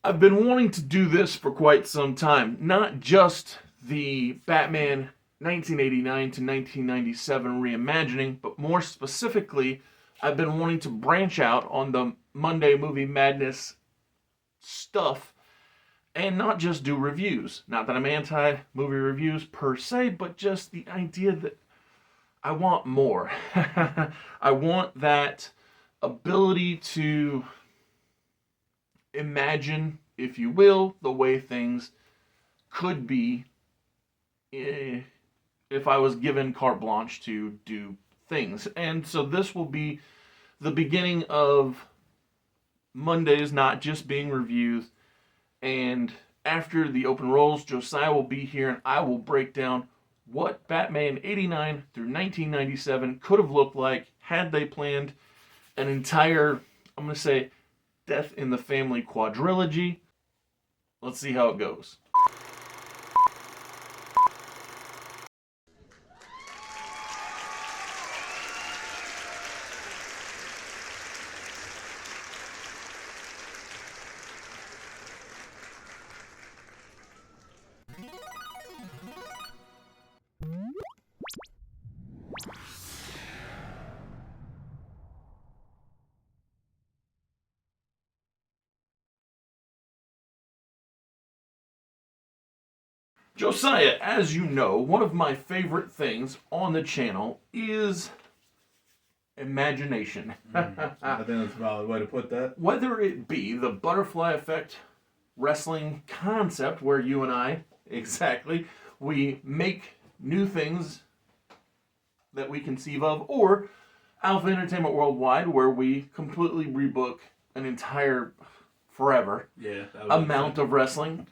I've been wanting to do this for quite some time. Not just the Batman 1989 to 1997 reimagining, but more specifically, I've been wanting to branch out on the Monday Movie Madness stuff and not just do reviews. Not that I'm anti movie reviews per se, but just the idea that I want more. I want that ability to imagine, if you will, the way things could be if I was given carte blanche to do things. And so this will be the beginning of Mondays not just being reviews. And after the open rolls, Josiah will be here and I will break down what Batman 89 through 1997 could have looked like had they planned an entire, I'm going to say, Death in the Family quadrilogy. Let's see how it goes. Josiah, as you know, one of my favorite things on the channel is imagination. I think that's a valid way to put that. Whether it be the butterfly effect wrestling concept where you and I, exactly, we make new things that we conceive of, or Alpha Entertainment Worldwide where we completely rebook an entire forever amount of wrestling.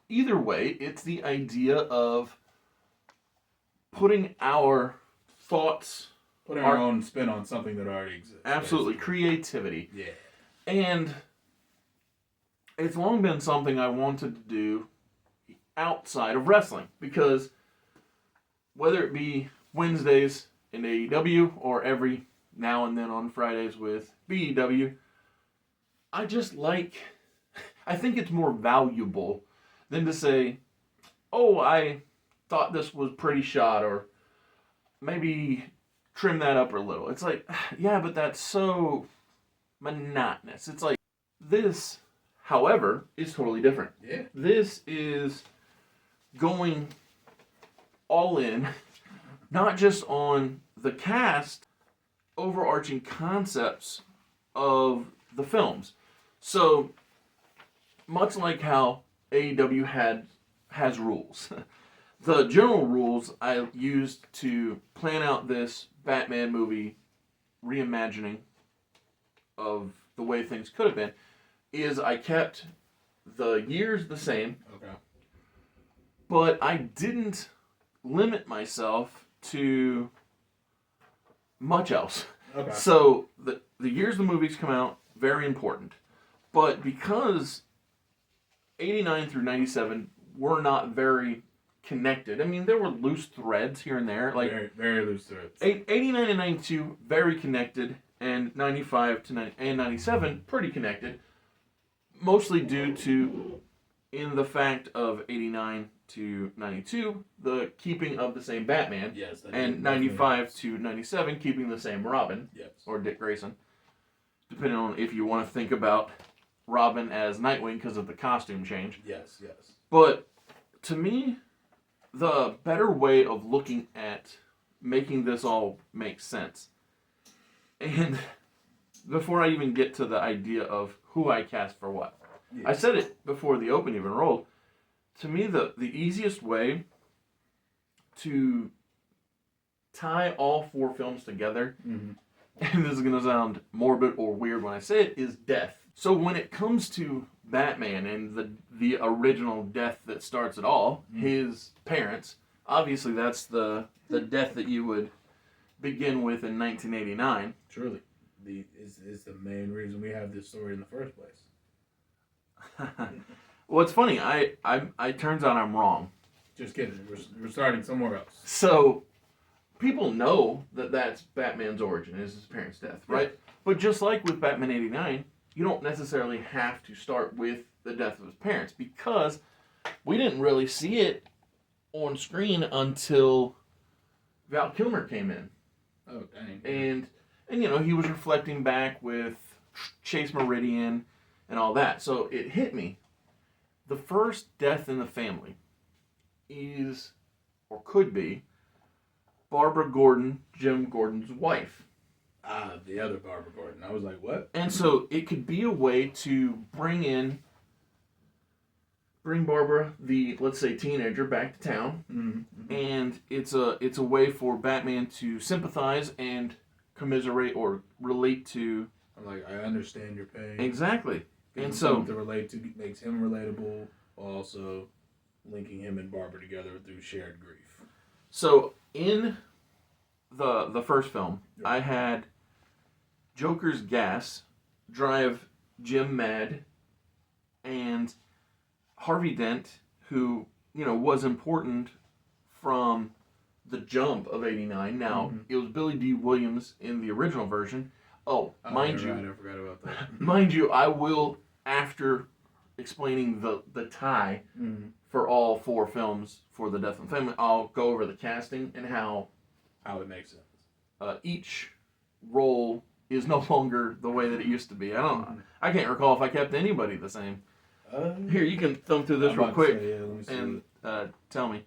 Either way, it's the idea of putting our thoughts, putting our own spin on something that already exists. Absolutely, basically. Creativity. Yeah. And it's long been something I wanted to do outside of wrestling, because whether it be Wednesdays in AEW or every now and then on Fridays with BEW, I think it's more valuable than to say, oh, I thought this was pretty shot, or maybe trim that up a little. It's like, yeah, but that's so monotonous. It's like, this, however, is totally different. Yeah. This is going all in, not just on the cast, overarching concepts of the films. So, much like how AEW has rules. The general rules I used to plan out this Batman movie reimagining of the way things could have been is I kept the years the same. Okay. But I didn't limit myself to much else. Okay. So the years the movies come out, very important. But because 89 through 97 were not very connected. I mean, there were loose threads here and there. Like very, very loose threads. 89 and 92, very connected. And 95 to 90, and 97, pretty connected. Mostly due to, in the fact of 89 to 92, the keeping of the same Batman. Yes. And 95 to 97, keeping the same Robin. Yes. Or Dick Grayson. Depending on if you want to think about Robin as Nightwing because of the costume change. Yes, yes. But to me, the better way of looking at making this all make sense, and before I even get to the idea of who I cast for what, yeah. I said it before the open even rolled, to me the easiest way to tie all four films together, and this is going to sound morbid or weird when I say it, is death. So when it comes to Batman and the original death that starts it all, his parents, obviously that's the death that you would begin with in 1989. Truly. Is the main reason we have this story in the first place. Well, it's funny. I turns out I'm wrong. Just kidding. We're starting somewhere else. So people know that that's Batman's origin, is his parents' death, right? Yeah. But just like with Batman 89, you don't necessarily have to start with the death of his parents, because we didn't really see it on screen until Val Kilmer came in. Oh, dang. And he was reflecting back with Chase Meridian and all that. So it hit me. The first death in the family is, or could be, Barbara Gordon, Jim Gordon's wife. Ah, the other Barbara Gordon. I was like, what? And so it could be a way to bring Barbara, the, let's say, teenager, back to town. Mm-hmm. And it's a way for Batman to sympathize and commiserate or relate to. I'm like, I understand your pain. Exactly. And so something to relate to makes him relatable, while also linking him and Barbara together through shared grief. So in the first film, I had Joker's gas drive Jim mad, and Harvey Dent, who was important from the jump of '89. Now it was Billy D. Williams in the original version. Oh, mind you, right, I forgot about that. Mind you, I will, after explaining the tie for all 4 films for the Death of the Family, I'll go over the casting and how it makes sense. Each role is no longer the way that it used to be. I can't recall if I kept anybody the same. Here, you can thumb through this real quick and tell me.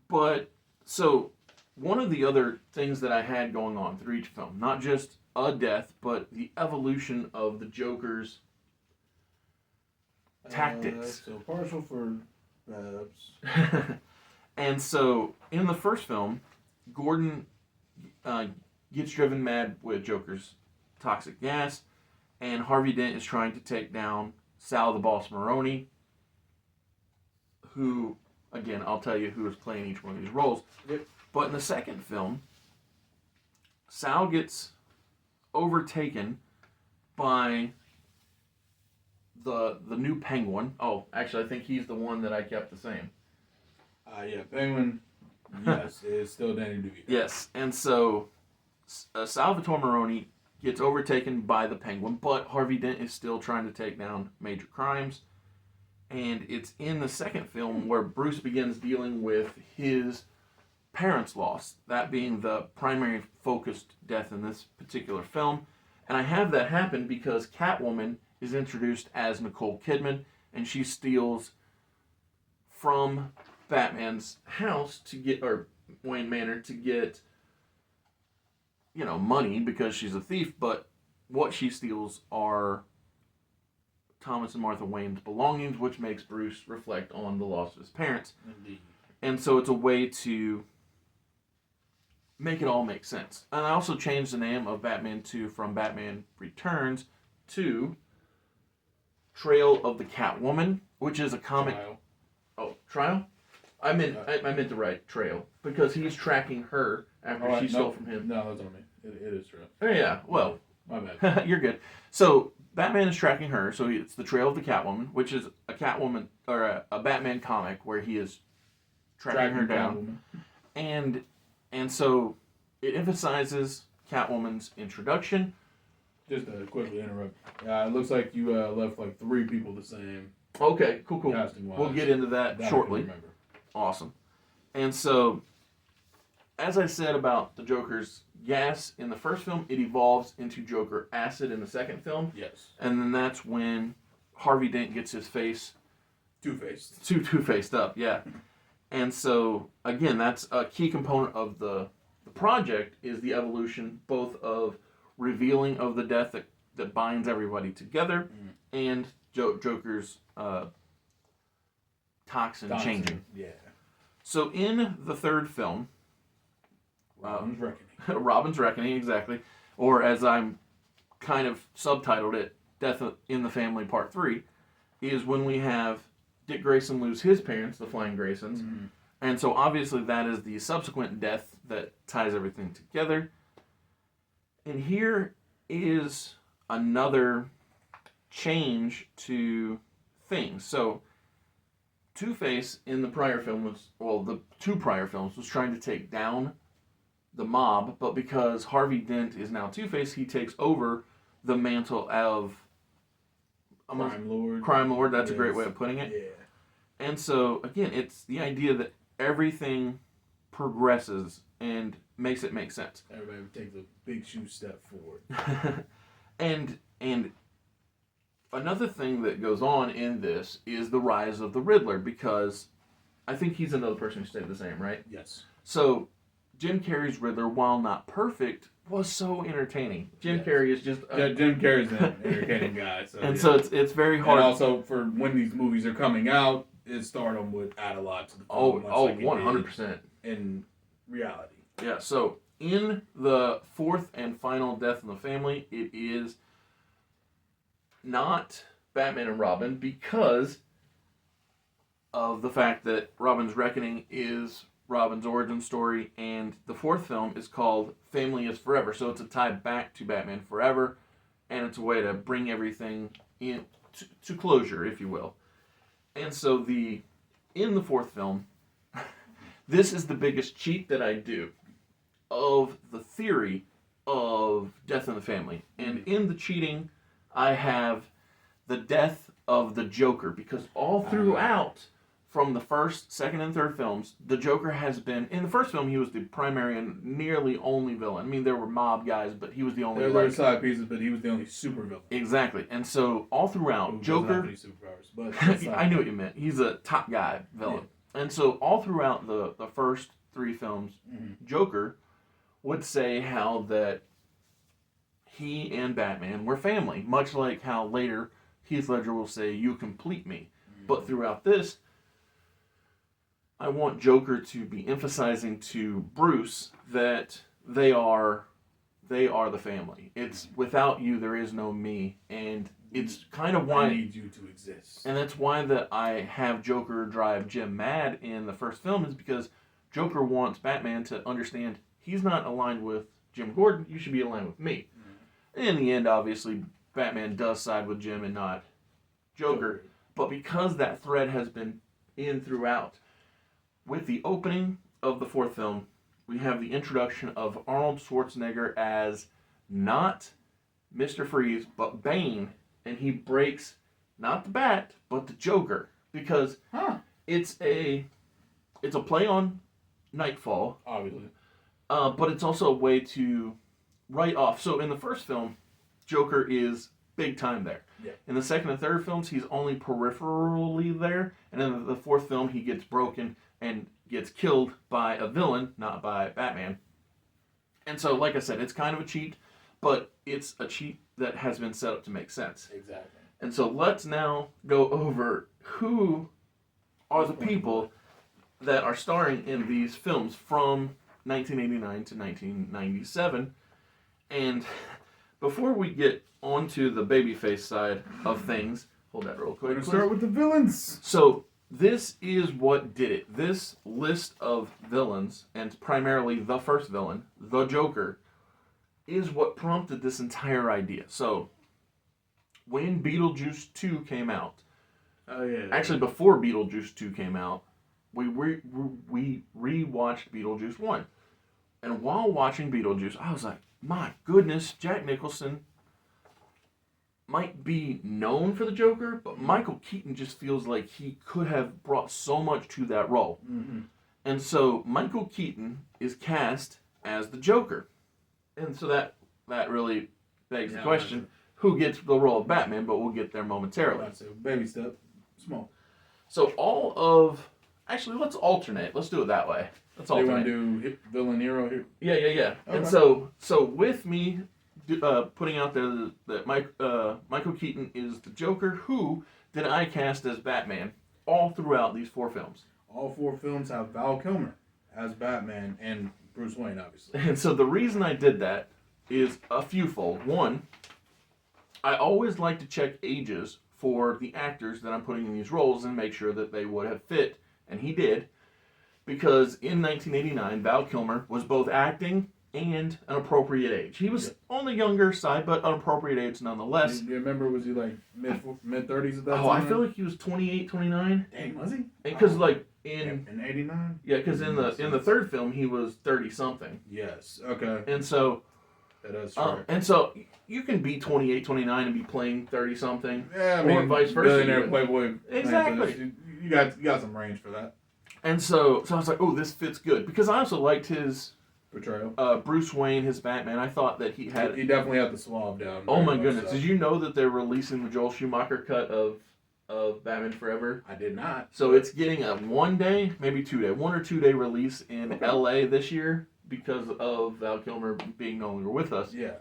But so one of the other things that I had going on through each film, not just a death, but the evolution of the Joker's tactics. So partial for Babs. And so in the first film, Gordon gets driven mad with Joker's toxic gas, and Harvey Dent is trying to take down Sal the Boss Maroni, who, again, I'll tell you who is playing each one of these roles. Yep. But in the second film, Sal gets overtaken by the new Penguin. Oh, actually, I think he's the one that I kept the same. Yeah, Penguin. Yes, it's still Danny DeVito. Yes, and so Salvatore Maroni gets overtaken by the Penguin, but Harvey Dent is still trying to take down major crimes. And it's in the second film where Bruce begins dealing with his parents' loss, that being the primary focused death in this particular film. And I have that happen because Catwoman is introduced as Nicole Kidman, and she steals from Batman's house to get, or Wayne Manor, to get, money because she's a thief, but what she steals are Thomas and Martha Wayne's belongings, which makes Bruce reflect on the loss of his parents. Indeed. And so it's a way to make it all make sense. And I also changed the name of Batman 2 from Batman Returns to Trail of the Catwoman, which is a comic. Trial. Oh, Trial? I meant to write Trail because he's tracking her after she stole from him. No, that's on me. It is Trail. Oh, yeah. Well, my bad. You're good. So Batman is tracking her. So it's the Trail of the Catwoman, which is a Catwoman or a Batman comic where he is tracking her down, and so it emphasizes Catwoman's introduction. Just to quickly interrupt, it looks like you left like 3 people the same. Okay, cool. Casting-wise. We'll get into that shortly. Awesome. And so, as I said about the Joker's gas in the first film, it evolves into Joker acid in the second film. Yes. And then that's when Harvey Dent gets his face Two-faced. Two-faced up, yeah. And so, again, that's a key component of the project, is the evolution both of revealing of the death that binds everybody together and Joker's toxin changing. Yeah. So in the third film, Robin's Reckoning. Robin's Reckoning, exactly. Or as I'm kind of subtitled it, Death in the Family Part 3, is when we have Dick Grayson lose his parents, the Flying Graysons. Mm-hmm. And so obviously that is the subsequent death that ties everything together. And here is another change to things. So Two-Face in the prior film the 2 prior films was trying to take down the mob, but because Harvey Dent is now Two-Face, he takes over the mantle of Crime Lord. That's a great way of putting it. Yeah. And so, again, it's the idea that everything progresses and makes it make sense. Everybody takes a big huge step forward. and another thing that goes on in this is the rise of the Riddler, because I think he's another person who stayed the same, right? Yes. So Jim Carrey's Riddler, while not perfect, was so entertaining. Jim Carrey is just Jim Carrey's an entertaining guy. So, and so it's very hard. And also, for when these movies are coming out, his stardom would add a lot to the film. 100%. In reality. Yeah, so in the fourth and final Death in the Family, it is not Batman and Robin because of the fact that Robin's Reckoning is Robin's origin story, and the fourth film is called Family is Forever. So it's a tie back to Batman Forever, and it's a way to bring everything in to closure, if you will. And so in the fourth film, this is the biggest cheat that I do of the theory of Death in the Family. And in the cheating, I have the death of the Joker, because all throughout, from the first, second, and third films, the Joker has been... In the first film, he was the primary and nearly only villain. I mean, there were mob guys, but he was the only... There were side pieces, but he was the only super villain. Exactly. And so, all throughout, Joker... But I knew what you meant. He's a top guy villain. Yeah. And so, all throughout the first three films, Joker would say how that he and Batman were family. Much like how later Heath Ledger will say, "You complete me." But throughout this, I want Joker to be emphasizing to Bruce that they are the family. It's without you, there is no me, and it's kind of why I need you to exist. And that's why that I have Joker drive Jim mad in the first film, is because Joker wants Batman to understand he's not aligned with Jim Gordon. You should be aligned with me. In the end, obviously, Batman does side with Jim and not Joker. But because that thread has been in throughout, with the opening of the fourth film, we have the introduction of Arnold Schwarzenegger as not Mr. Freeze, but Bane, and he breaks not the Bat, but the Joker, because it's a play on Nightfall, obviously, but it's also a way to write off. So in the first film, Joker is big time there. Yeah. In the second and third films, he's only peripherally there, and in the fourth film, he gets broken and gets killed by a villain, not by Batman. And so, like I said, it's kind of a cheat, but it's a cheat that has been set up to make sense. Exactly. And so let's now go over who are the people that are starring in these films from 1989 to 1997. And before we get onto the babyface side of things, hold that real quick. We're going to start with the villains. So this is what did it. This list of villains, and primarily the first villain, the Joker, is what prompted this entire idea. So when Beetlejuice 2 came out, actually before Beetlejuice 2 came out, we rewatched Beetlejuice 1. And while watching Beetlejuice, I was like, my goodness, Jack Nicholson might be known for the Joker, but Michael Keaton just feels like he could have brought so much to that role. Mm-hmm. And so Michael Keaton is cast as the Joker. And so that really begs the question, who gets the role of Batman, but we'll get there momentarily. Baby step, small. So actually, let's alternate. Let's do it that way. Let's alternate. You want to do villain, hero here? Yeah. Okay. And so with me putting out there that Michael Keaton is the Joker, who did I cast as Batman all throughout these four films? All four films have Val Kilmer as Batman and Bruce Wayne, obviously. And so the reason I did that is a fewfold. One, I always like to check ages for the actors that I'm putting in these roles and make sure that they would have fit, and he did. Because in 1989, Val Kilmer was both acting and an appropriate age. He was on the younger side, but an appropriate age nonetheless. Do you remember, was he like mid-30s at that time? Oh, I feel like he was 28, 29. Dang, was he? Because in 89? Yeah, because in the third film, he was 30-something. Yes, okay. And so That's fair. And so you can be 28, 29 and be playing 30-something. Yeah, I mean, or vice versa. Billionaire Playboy. Exactly. You got some range for that. And so I was like, oh, this fits good. Because I also liked his portrayal. Bruce Wayne, his Batman. I thought that he had... He definitely had the suave down. Oh my goodness. So. Did you know that they're releasing the Joel Schumacher cut of Batman Forever? I did not. So it's getting a 1 day, maybe 2 day, 1 or 2 day release in LA this year because of Val Kilmer being no longer with us. Yeah.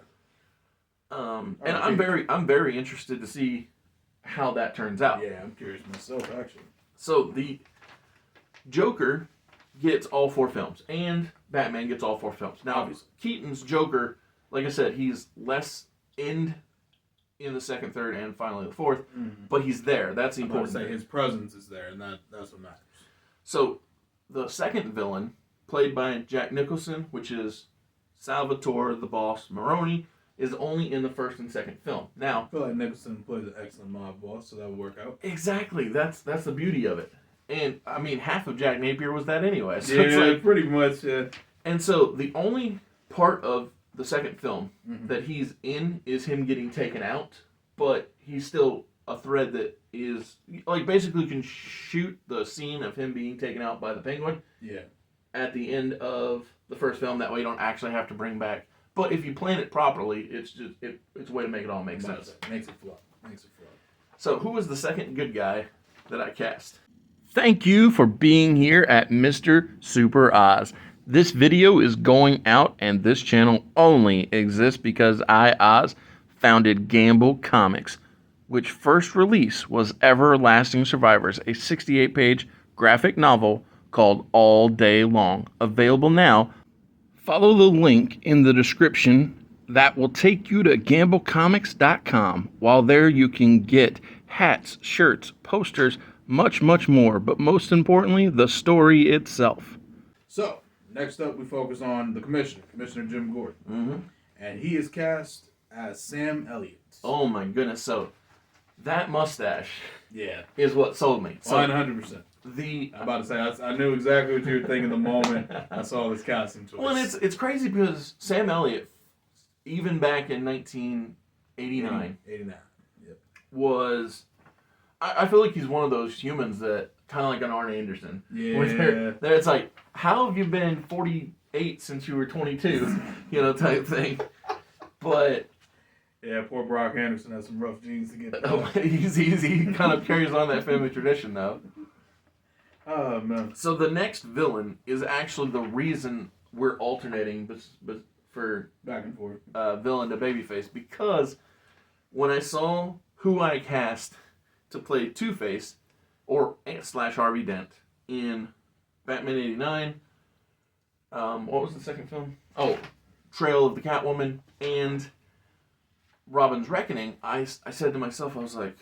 And I'm very interested to see how that turns out. Yeah, I'm curious myself, actually. So the Joker gets all 4 films, and Batman gets all 4 films. Now, Obviously. Keaton's Joker, like I said, he's less in the second, third, and finally the fourth, but he's there. That's the important thing. His presence is there, and that's what matters. So the second villain, played by Jack Nicholson, which is Salvatore the Boss Maroni, is only in the first and second film. Now, I feel like Nicholson plays an excellent mob boss, so that would work out. Exactly. That's the beauty of it. And, I mean, half of Jack Napier was that anyway. So yeah, it's like, pretty much. And so the only part of the second film that he's in is him getting taken out, but he's still a thread that is, like, basically you can shoot the scene of him being taken out by the Penguin at the end of the first film. That way you don't actually have to bring back. But if you plan it properly, it's just it's a way to make it all make sense. Makes it flow. So who was the second good guy that I cast? Thank you for being here at Mr. Super Oz. This video is going out, and this channel only exists because I, Oz, founded Gamble Comics, which first release was Everlasting Survivors, a 68-page graphic novel called All Day Long, available now. Follow the link in the description that will take you to gamblecomics.com. While there, you can get hats, shirts, posters, much, much more, but most importantly, the story itself. So, next up, we focus on the Commissioner Jim Gordon. And he is cast as Sam Elliott. Oh my goodness. So, that mustache is what sold me. So, 100%. I'm about to say, I knew exactly what you were thinking the moment I saw this casting choice. Well, it's crazy because Sam Elliott, even back in 1989, was... I feel like he's one of those humans that, kind of like an Arn Anderson. Yeah. Where it's like, how have you been 48 since you were 22? Type thing. But... Yeah, poor Brock Anderson has some rough genes to get he kind of carries on that family tradition, though. Oh, man. So the next villain is actually the reason we're alternating for back and forth villain to babyface, because when I saw who I cast to play Two-Face or / Harvey Dent in Batman 89, what was the second film? Oh, Trail of the Catwoman and Robin's Reckoning, I said to myself, I was like,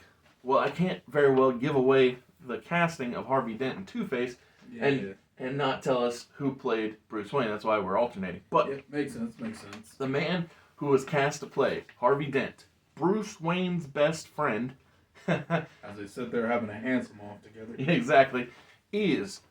well, I can't very well give away the casting of Harvey Dent and Two-Face and not tell us who played Bruce Wayne. That's why we're alternating. But makes sense. The man who was cast to play Harvey Dent, Bruce Wayne's best friend, as they sit there having a handsome off together. Exactly, is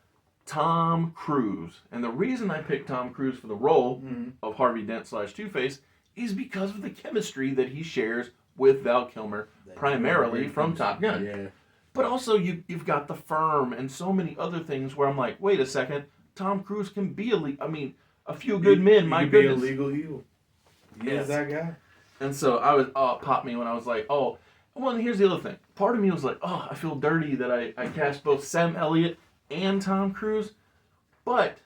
Tom Cruise. And the reason I picked Tom Cruise for the role of Harvey Dent / Two-Face is because of the chemistry that he shares with Val Kilmer, primarily from Top Gun. Yeah. But also, you've got The Firm and so many other things where I'm like, wait a second, Tom Cruise can be A Few Good Men, my goodness. Be a legal evil. He is that guy. And so it popped me when I was like, oh, well, and here's the other thing. Part of me was like, oh, I feel dirty that I cast both Sam Elliott and Tom Cruise. But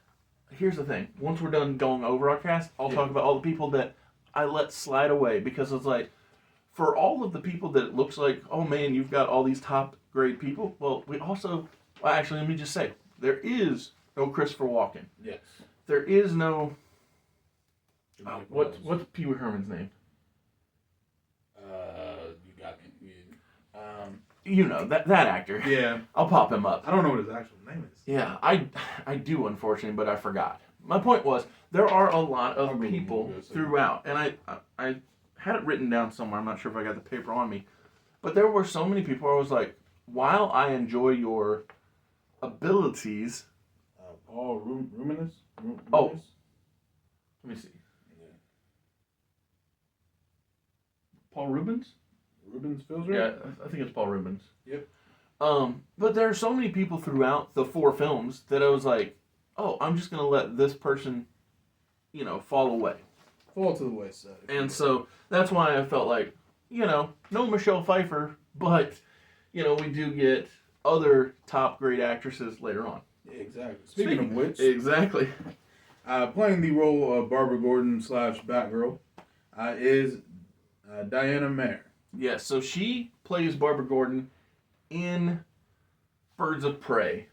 here's the thing. Once we're done going over our cast, I'll talk about all the people that I let slide away, because it's like, for all of the people that it looks like, oh man, you've got all these top grade people. Well, actually, let me just say, there is no Christopher Walken. Yes. There is no... what's Pee Wee Herman's name? You got me. That actor. Yeah. I'll pop him up. I don't know what his actual name is. Yeah, I do, unfortunately, but I forgot. My point was, there are a lot of people throughout, and I had it written down somewhere. I'm not sure if I got the paper on me, but there were so many people where I was like, while I enjoy your abilities... Paul Ruminus? Oh. Let me see. Paul Rubens? Rubens feels right? Yeah, I think it's Paul Rubens. Yep. But there are so many people throughout the 4 films that I was like, oh, I'm just going to let this person, fall away. Fall to the wayside. And so that's why I felt like, no Michelle Pfeiffer, but, we do get other top great actresses later on. Exactly. Speaking of which. Exactly. Playing the role of Barbara Gordon / Batgirl is Diana Mayer. Yes, so she plays Barbara Gordon in Birds of Prey,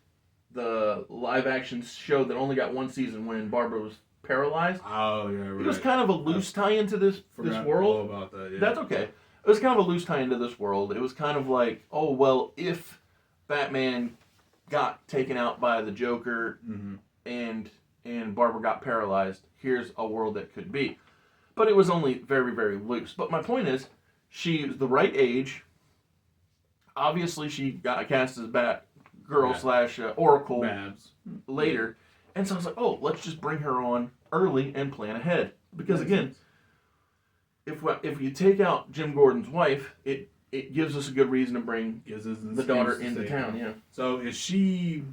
the live-action show that only got 1 season when Barbara was paralyzed. Oh, yeah, right. It was kind of a loose tie into this world. All about that, yeah. That's okay. It was kind of a loose tie into this world. It was kind of like, oh, well, if Batman got taken out by the Joker and Barbara got paralyzed, here's a world that could be. But it was only very, very loose. But my point is, she's the right age. Obviously, she got cast as Batgirl / Oracle Babs. later. And so I was like, oh, let's just bring her on early and plan ahead. Because again, if you take out Jim Gordon's wife, it gives us a good reason to bring the daughter into town. Yeah. So is she,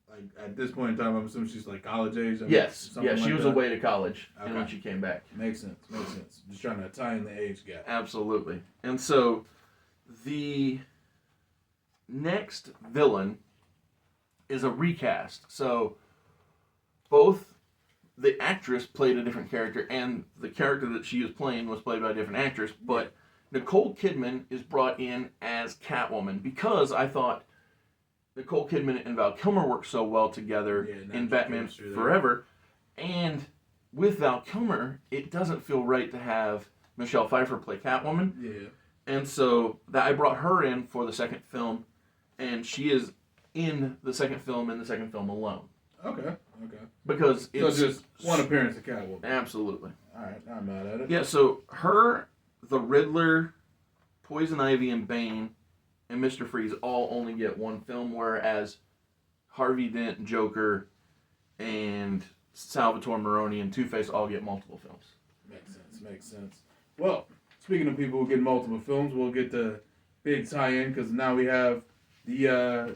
like, at this point in time, I'm assuming she's like college age? Yes. Yeah, like she was that? away to college and when she came back. Makes sense. Just trying to tie in the age gap. Absolutely. And so the next villain is a recast. So both the actress played a different character and the character that she is playing was played by a different actress, but Nicole Kidman is brought in as Catwoman because I thought Nicole Kidman and Val Kilmer worked so well together in Batman Forever. And with Val Kilmer, it doesn't feel right to have Michelle Pfeiffer play Catwoman. Yeah. And so I brought her in for the second film, and she is in the second film alone. Okay. Because it's just one appearance of Catwoman. Absolutely. All right, not mad at it. Yeah, so her, the Riddler, Poison Ivy, and Bane, and Mr. Freeze all only get 1 film, whereas Harvey Dent, Joker, and Salvatore Maroni and Two-Face all get multiple films. Makes sense. Well, speaking of people who get multiple films, we'll get the big tie-in because now we have the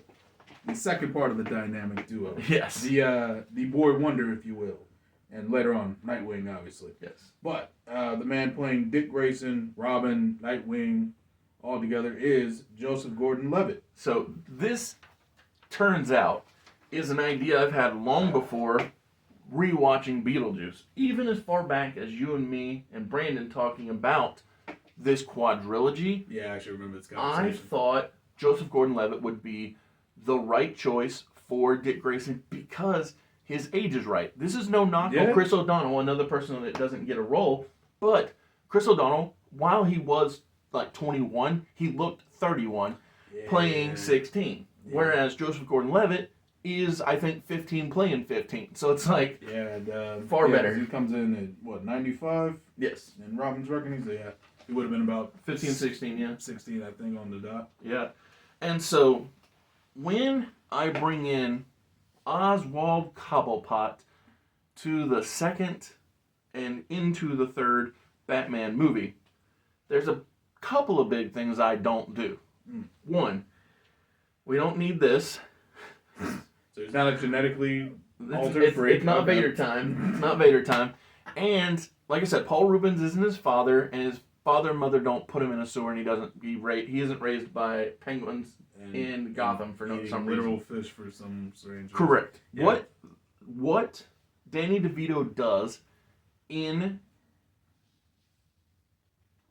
second part of the dynamic duo. Yes. The boy wonder, if you will. And later on, Nightwing, obviously. Yes. But the man playing Dick Grayson, Robin, Nightwing, all together is Joseph Gordon-Levitt. So this, turns out, is an idea I've had long before rewatching Beetlejuice. Even as far back as you and me and Brandon talking about this quadrilogy. Yeah, I actually remember this conversation. I thought Joseph Gordon-Levitt would be the right choice for Dick Grayson because his age is right. This is no knock on Chris O'Donnell, another person that doesn't get a role, but Chris O'Donnell, while he was like 21, he looked 31, playing 16. Yeah. Whereas Joseph Gordon-Levitt is, I think, 15 playing 15. So it's like far better. He comes in at, 95? Yes. In Robin's Reckoning, so he would have been about 15, 16, yeah. 16, I think, on the dot. Yeah. And so when I bring in Oswald Cobblepot to the second and into the third Batman movie, there's a couple of big things I don't do. One, we don't need this. So it's not a genetically altered freak. It's not Vader time. It's not Vader time. And like I said, Paul Rubens isn't his father, and his father and mother don't put him in a sewer, and he isn't raised by penguins in Gotham for some literal reason. Fish for some strange reason. Correct. Yeah. What Danny DeVito does in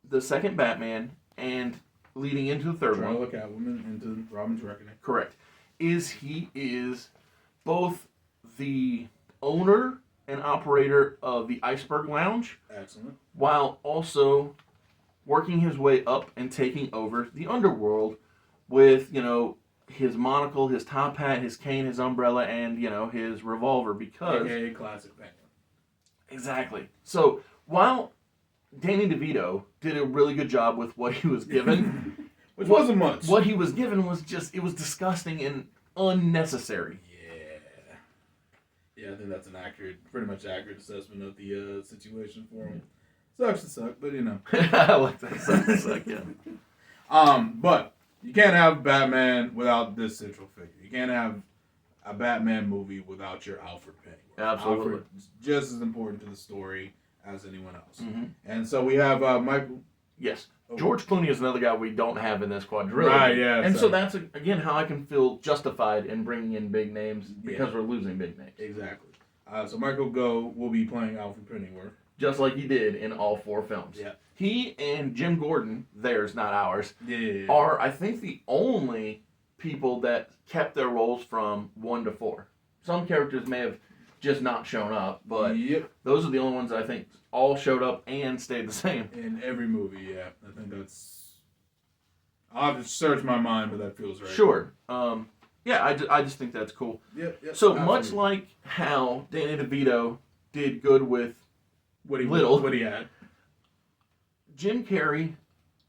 the second Batman and leading into the third one. Trial of Catwoman into Robin's Reckoning. Correct. He is both the owner and operator of the Iceberg Lounge. Excellent. While also working his way up and taking over the underworld with, his monocle, his top hat, his cane, his umbrella, and, his revolver because... AKA classic Penguin. Exactly. So, while Danny DeVito did a really good job with what he was given... Which wasn't much. What he was given was it was disgusting and unnecessary. Yeah, I think that's pretty much accurate assessment of the situation for him. Sucks to suck, but you know. I like that. Suck, yeah. But you can't have Batman without this central figure. You can't have a Batman movie without your Alfred Pennyworth. Absolutely. Alfred is just as important to the story as anyone else. Mm-hmm. And so we have Michael. Yes. Oh. George Clooney is another guy we don't have in this quadrilogy. Right, yeah. And so that's, again, how I can feel justified in bringing in big names because we're losing big names. Exactly. So Michael Gough will be playing Alfred Pennyworth. Just like he did in all 4 films. Yeah. He and Jim Gordon, theirs, not ours, Yeah. are, I think, the only people that kept their roles from 1 to 4. Some characters may have just not shown up, but those are the only ones I think all showed up and stayed the same. In every movie, yeah. I think that's... I'll have to search my mind, but that feels right. Sure. Yeah, I just think that's cool. Yep, So absolutely. much like how Danny DeVito did good with what he had. Jim Carrey,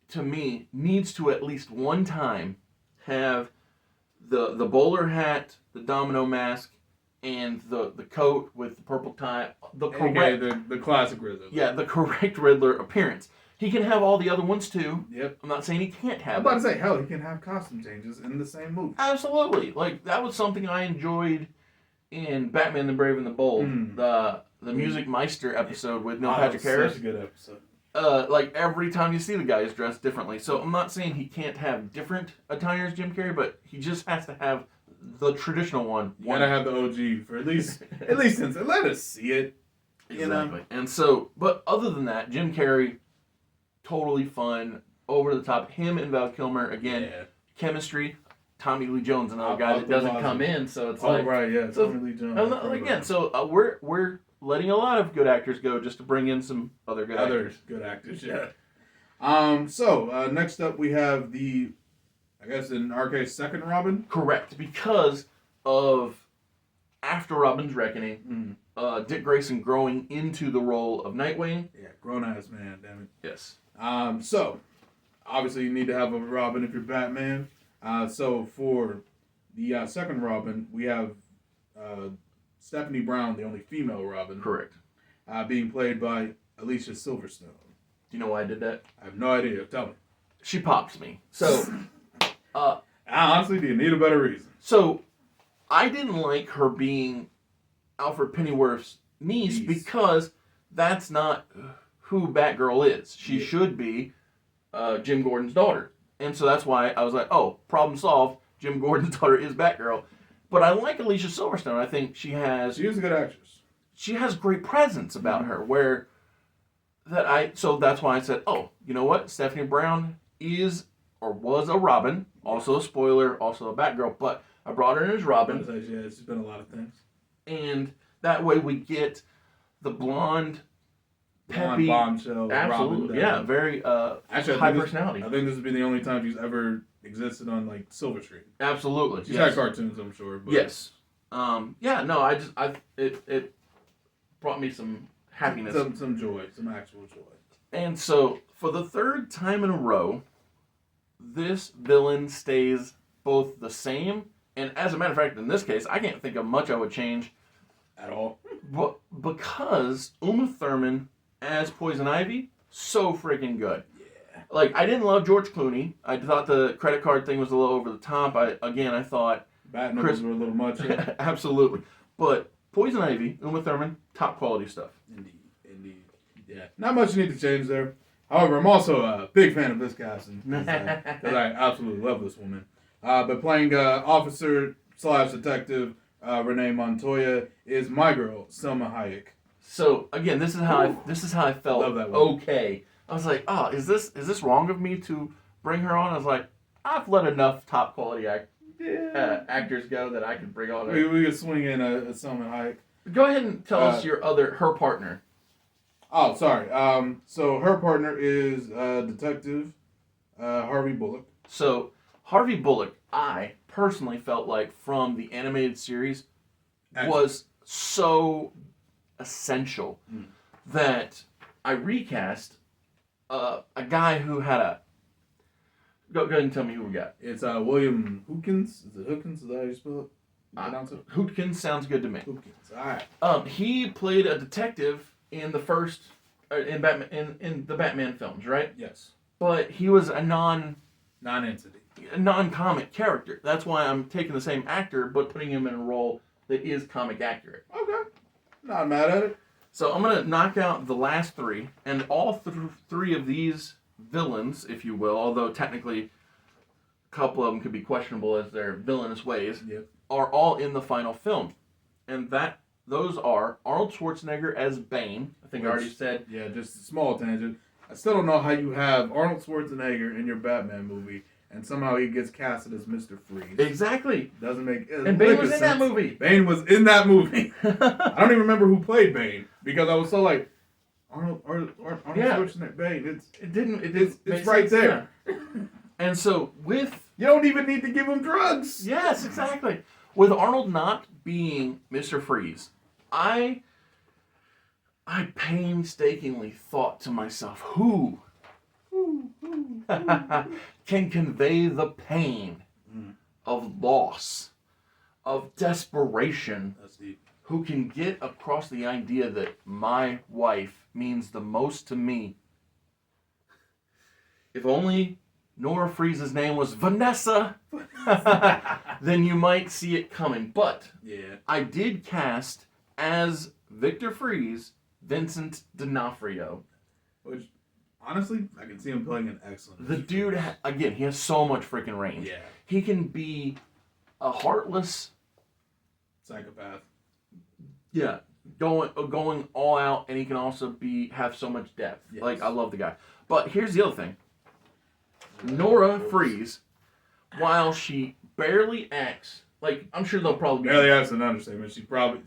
to me, needs to at least one time have the bowler hat, the domino mask, and the coat with the purple tie. The classic Riddler. Yeah, the correct Riddler appearance. He can have all the other ones too. Yep. I'm not saying he can't have I'm about to say, hell, he can have costume changes in the same movie. Absolutely. Like, that was something I enjoyed in Batman the Brave and the Bold. The Music Meister episode with Neil Patrick Harris. Such a good episode. Like, every time you see the guy is dressed differently. So I'm not saying he can't have different attires, Jim Carrey, but he just has to have the traditional one. You gotta have the OG for at least let us see it. You Exactly. know? And so, but other than that, Jim Carrey, totally fun, over the top. Him and Val Kilmer, again, chemistry. Tommy Lee Jones, another guy that doesn't come in, so it's like... right, yeah, so, Tommy Lee Jones. Again, so we're letting a lot of good actors go just to bring in some other good actors. Yeah. So, next up we have I guess in our case, second Robin? Correct, because of after Robin's Reckoning, Dick Grayson growing into the role of Nightwing. Yeah, grown-ass man, damn it. Yes. So, obviously you need to have a Robin if you're Batman. So for the second Robin, we have Stephanie Brown, the only female Robin. Correct. Being played by Alicia Silverstone. Do you know why I did that? I have no idea. Tell me. She pops me. So, honestly, do you need a better reason? So, I didn't like her being Alfred Pennyworth's niece because that's not who Batgirl is. She should be Jim Gordon's daughter. And so that's why I was like, oh, problem solved. Jim Gordon's daughter is Batgirl. But I like Alicia Silverstone. I think she is a good actress. She has great presence about her so that's why I said, oh, you know what? Stephanie Brown is or was a Robin. Also a spoiler, also a Batgirl. But I brought her in as Robin. Yeah, she's been a lot of things. And that way we get the blonde, peppy, bombshell. Absolutely, Robin, very actually, high personality. I think this would be the only time she's ever existed on like Silver Screen. Absolutely, she's had cartoons, I'm sure. But. Yes. It brought me some happiness, some joy, some actual joy. And so for the third time in a row, this villain stays both the same, and as a matter of fact, in this case, I can't think of much I would change at all. But because Uma Thurman as Poison Ivy, so freaking good. Yeah. Like, I didn't love George Clooney. I thought the credit card thing was a little over the top. I thought Bat nipples were a little much. Yeah. Absolutely. But Poison Ivy, Uma Thurman, top quality stuff. Indeed. Yeah. Not much you need to change there. However, I'm also a big fan of this casting because I absolutely love this woman. But playing officer / detective Renee Montoya is my girl, Selma Hayek. So again, this is how I felt. Love that woman. Okay, I was like, oh, is this wrong of me to bring her on? I was like, I've let enough top quality actors go that I could bring on. We could swing in a Selma Hayek. Go ahead and tell us her partner. Oh, sorry. So her partner is Detective Harvey Bullock. So Harvey Bullock, I personally felt like from the animated series was so essential that I recast a guy who had a. Go ahead and tell me who we got. It's William Hootkins. Is it Hootkins? Is that how you spell it? Pronounce it? Hootkins sounds good to me. Hootkins. All right. He played a detective in the first in Batman in the Batman films, right? Yes. But he was a Non-entity. non-comic character. That's why I'm taking the same actor but putting him in a role that is comic accurate. Okay. Not mad at it. So I'm gonna knock out the last three, and all three of these villains, if you will, although technically a couple of them could be questionable as their villainous ways, Yep. are all in the final film, and those are Arnold Schwarzenegger as Bane. I think I already said. Yeah, just a small tangent. I still don't know how you have Arnold Schwarzenegger in your Batman movie, and somehow he gets casted as Mr. Freeze. Exactly. Doesn't make And Bane was in that movie. Bane was in that movie. I don't even remember who played Bane because I was so like, Arnold Schwarzenegger, Bane. It's right sense, there. Yeah. And so with You don't even need to give him drugs. yes, exactly. With Arnold not being Mr. Freeze, I painstakingly thought to myself, who can convey the pain of loss, of desperation, That's deep. who can get across the idea that my wife means the most to me. If only Nora Freeze's name was Vanessa, then you might see it coming. But Yeah. I did cast as Victor Freeze Vincent D'Onofrio. Which, honestly, I can see him playing an excellent. The dude, again, he has so much freaking range. Yeah. He can be a heartless, Psychopath. yeah, going all out, and he can also have so much depth. Yes. Like, I love the guy. But here's the other thing. Nora Freeze, while she barely acts, like, I'm sure they'll probably be... Barely has an understatement.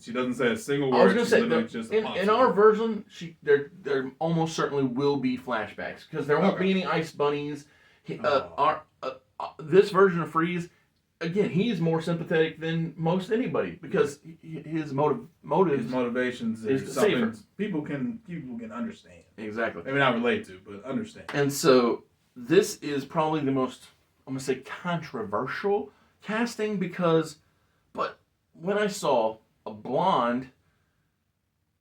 She doesn't say a single word. I was going to She's say, literally just a in monster. our version, there almost certainly will be flashbacks, because there won't be any ice bunnies. This version of Freeze, again, he is more sympathetic than most anybody, because his motivations is is something safer. people can understand. Exactly. Maybe not relate to, but understand. And so, this is probably the most, I'm going to say, controversial casting, but when I saw a blonde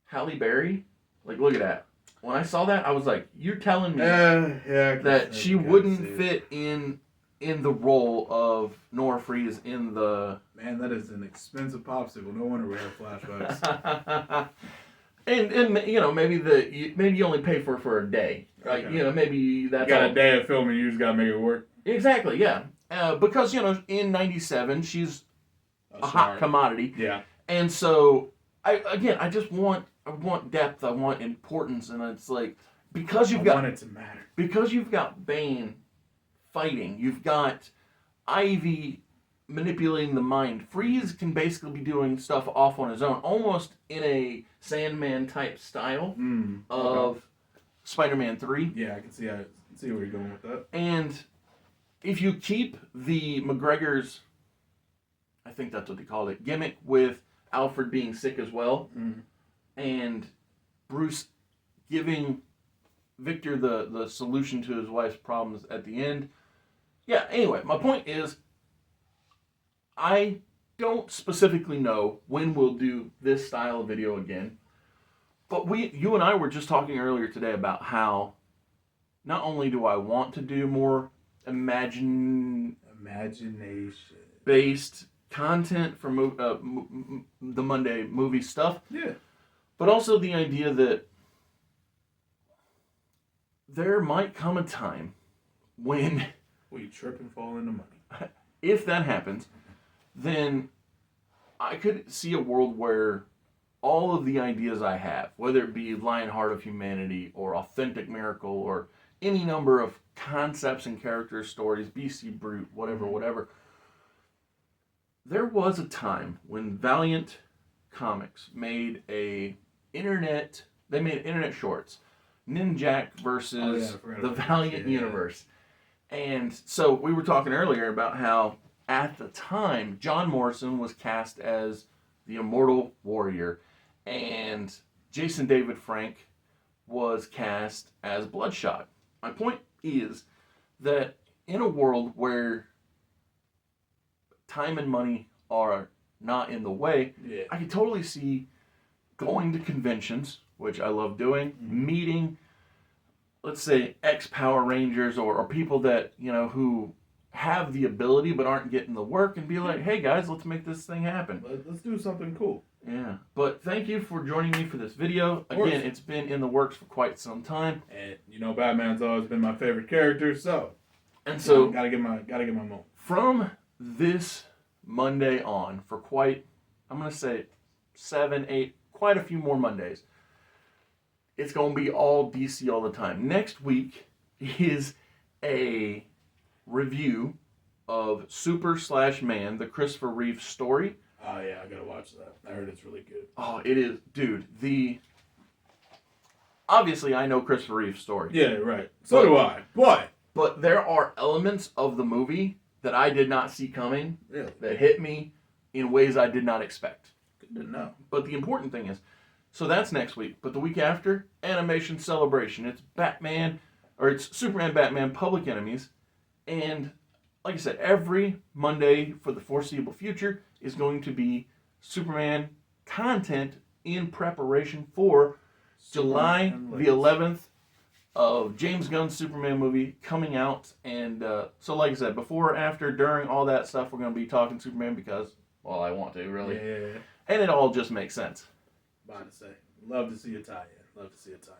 Halle Berry, like, look at that. When I saw that, I was like, you're telling me that she wouldn't fit in the role of Nora Freeze in the... Man, that is an expensive popsicle. No wonder we have flashbacks. and you know, maybe you only pay for a day. Like, Okay. you know, maybe that's You got all. a day of filming, you just got to make it work. Exactly, yeah. Because, you know, in 97, she's a hot commodity. Yeah. And so, I want depth, I want importance, and it's like, because I want it to matter. Because you've got Bane fighting, you've got Ivy manipulating the mind, Freeze can basically be doing stuff off on his own, almost in a Sandman type style of Spider-Man 3. Yeah, I can see where you're going with that. And if you keep the McGregor's, I think that's what they called it, gimmick with Alfred being sick as well, and Bruce giving Victor the solution to his wife's problems at the end. Yeah, anyway, my point is, I don't specifically know when we'll do this style of video again, but you and I were just talking earlier today about how not only do I want to do more imagination-based content for the Monday movie stuff, but also the idea that there might come a time when... Will you trip and fall into money? If that happens, then I could see a world where all of the ideas I have, whether it be Lionheart of Humanity or Authentic Miracle or any number of concepts and characters, stories, BC Brute, whatever, there was a time when Valiant Comics made internet shorts, Ninjak versus the Valiant Universe. And so we were talking earlier about how at the time John Morrison was cast as the Immortal Warrior and Jason David Frank was cast as Bloodshot. My point is that in a world where time and money are not in the way, I could totally see going to conventions, which I love doing, meeting, let's say, ex-Power Rangers or people that, who have the ability but aren't getting the work, and be like, hey guys, let's make this thing happen. Let's do something cool. Yeah. But thank you for joining me for this video. Again, it's been in the works for quite some time. And Batman's always been my favorite character, so gotta get my moment. From this Monday on, for I'm gonna say 7, 8, quite a few more Mondays, it's gonna be all DC all the time. Next week is a review of Super/Man, the Christopher Reeve story. Oh yeah, I gotta watch that. I heard it's really good. Oh, it is, dude. Obviously, I know Christopher Reeve's story. Yeah, right. So do I. But there are elements of the movie that I did not see coming, that hit me in ways I did not expect. Good to know. But the important thing is, so that's next week. But the week after, Animation Celebration. It's Superman, Batman, Public Enemies. And like I said, every Monday for the foreseeable future is going to be Superman content in preparation for July the 11th of James Gunn's Superman movie coming out. And so like I said, before, after, during, all that stuff, we're going to be talking Superman because, well, I want to, really. Yeah. And it all just makes sense. About to say, love to see a tie-in. Love to see a tie-in.